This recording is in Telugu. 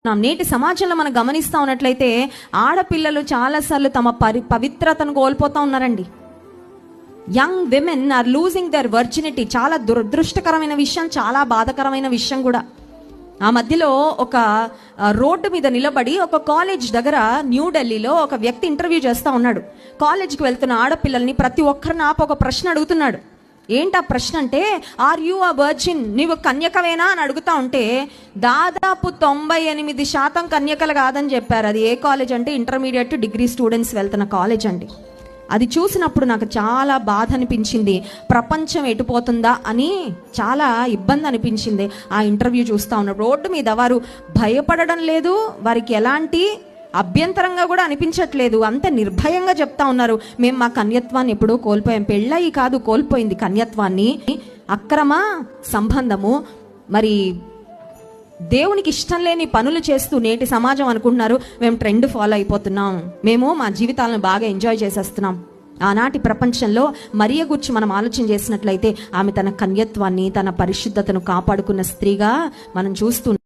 నేటి సమాజంలో మనం గమనిస్తూ ఉన్నట్లయితే ఆడపిల్లలు చాలాసార్లు తమ పవిత్రతను కోల్పోతూ ఉన్నారండి. Young women are losing their virginity. చాలా దురదృష్టకరమైన విషయం, చాలా బాధాకరమైన విషయం కూడా. ఆ మధ్యలో ఒక రోడ్డు మీద నిలబడి ఒక కాలేజ్ దగ్గర న్యూఢిల్లీలో ఒక వ్యక్తి ఇంటర్వ్యూ చేస్తూ ఉన్నాడు. కాలేజ్కి వెళ్తున్న ఆడపిల్లల్ని ప్రతి ఒక్కరిని ఒక ప్రశ్న అడుగుతున్నాడు. ఏంటి ఆ ప్రశ్న అంటే, ఆర్ యు అ వర్జిన్? నీవు కన్యకవేనా అని అడుగుతా ఉంటే దాదాపు 98% కన్యకలు కాదని చెప్పారు. అది ఏ కాలేజ్ అంటే ఇంటర్మీడియట్ డిగ్రీ స్టూడెంట్స్ వెళ్తున్న కాలేజ్ అండి. అది చూసినప్పుడు నాకు చాలా బాధ అనిపించింది. ప్రపంచం ఎటుపోతుందా అని చాలా ఇబ్బంది అనిపించింది. ఆ ఇంటర్వ్యూ చూస్తూ ఉన్నప్పుడు రోడ్డు మీద వారు భయపడడం లేదు, వారికి ఎలాంటి అభ్యంతరంగా కూడా అనిపించట్లేదు. అంత నిర్భయంగా చెప్తా ఉన్నారు, మేము మా కన్యత్వాన్ని ఎప్పుడూ కోల్పోయాం. పెళ్ళయి కాదు, కోల్పోయింది కన్యత్వాన్ని. అక్రమ సంబంధము, మరి దేవునికి ఇష్టం లేని పనులు చేస్తూ నేటి సమాజం అనుకుంటున్నారు మేము ట్రెండ్ ఫాలో అయిపోతున్నాం, మేము మా జీవితాలను బాగా ఎంజాయ్ చేసేస్తున్నాం. ఆనాటి ప్రపంచంలో మరియ గురించి మనం ఆలోచన చేసినట్లయితే ఆమె తన కన్యత్వాన్ని, తన పరిశుద్ధతను కాపాడుకున్న స్త్రీగా మనం చూస్తున్నాం.